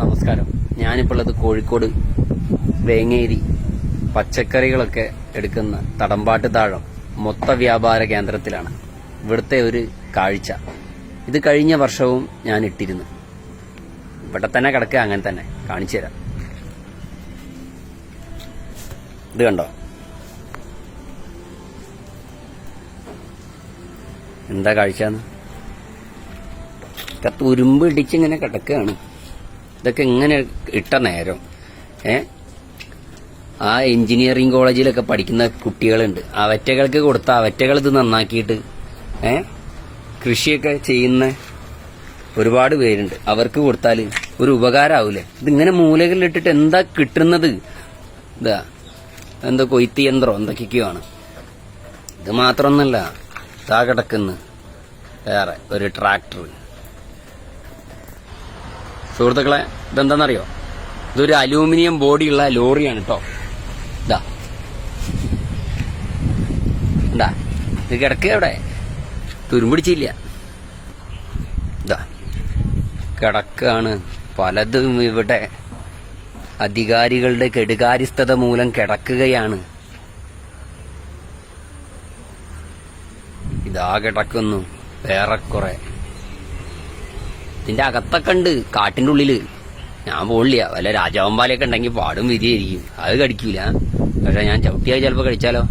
നമസ്കാരം. ഞാനിപ്പോൾ ഉള്ളത് കോഴിക്കോട് വേങ്ങേരി പച്ചക്കറികളൊക്കെ എടുക്കുന്ന തടമ്പാട്ട് താഴം മൊത്ത വ്യാപാര കേന്ദ്രത്തിലാണ്. ഇവിടുത്തെ ഒരു കാഴ്ച ഇത് കഴിഞ്ഞ വർഷവും ഞാൻ ഇട്ടിരുന്നു. ഇവിടെ തന്നെ കിടക്കുക, അങ്ങനെ തന്നെ കാണിച്ചു തരാം. ഇത് കണ്ടോ, എന്താ കാഴ്ചന്ന്? തുരുമ്പ് ഇടിച്ചിങ്ങനെ കിടക്കുകയാണ്. ഇതൊക്കെ ഇങ്ങനെ ഇട്ട നേരം ആ എഞ്ചിനീയറിംഗ് കോളേജിലൊക്കെ പഠിക്കുന്ന കുട്ടികളുണ്ട്. അവറ്റകൾക്ക് കൊടുത്ത അവറ്റകൾ ഇത് നന്നാക്കിയിട്ട് കൃഷിയൊക്കെ ചെയ്യുന്ന ഒരുപാട് പേരുണ്ട്. അവർക്ക് കൊടുത്താൽ ഒരു ഉപകാരമാവൂലേ? ഇതിങ്ങനെ മൂലകളിലിട്ടിട്ട് എന്താ കിട്ടുന്നത്? ഇതാ എന്തോ കൊയ്ത്ത് യന്ത്രം എന്തൊക്കെയൊക്കെയാണ്. ഇത് മാത്രമൊന്നുമല്ല, ഇതാ കിടക്കുന്നു വേറെ ഒരു ട്രാക്ടർ. സുഹൃത്തുക്കളെ, ഇതെന്താണെന്നറിയോ? ഇതൊരു അലൂമിനിയം ബോഡിയുള്ള ലോറിയാണ് കേട്ടോ. ഇതാ എന്താ ഇത് കിടക്കുക, അവിടെ തുരുമ്പിടിച്ചില്ല. ഇതാ കിടക്കാണ്. പലതും ഇവിടെ അധികാരികളുടെ കെടുകാര്യസ്ഥത മൂലം കിടക്കുകയാണ്. ഇതാ കിടക്കുന്നു വേറെ കുറെ. ഇതിന്റെ അകത്തൊക്കെ ഉണ്ട്, കാട്ടിന്റെ ഉള്ളില്. ഞാൻ പോളില്ല, വല്ല രാജാവമ്പാലയൊക്കെ ഉണ്ടെങ്കിൽ പാടും വിധിയായിരിക്കും. അത് കടിക്കൂല, പക്ഷെ ഞാൻ ചവിട്ടിയായി ചിലപ്പോൾ കഴിച്ചാലോ.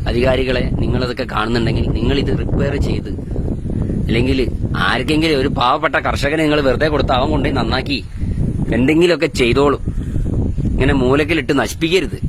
അധികാരികളെ, നിങ്ങളതൊക്കെ കാണുന്നുണ്ടെങ്കിൽ നിങ്ങൾ ഇത് റിപ്പയർ ചെയ്ത്, അല്ലെങ്കിൽ ആർക്കെങ്കിലും ഒരു പാവപ്പെട്ട കർഷകനെ നിങ്ങൾ വെറുതെ കൊടുത്ത് അവൻ കൊണ്ടുപോയി നന്നാക്കി എന്തെങ്കിലുമൊക്കെ ചെയ്തോളൂ. ഇങ്ങനെ മൂലക്കിലിട്ട് നശിപ്പിക്കരുത്.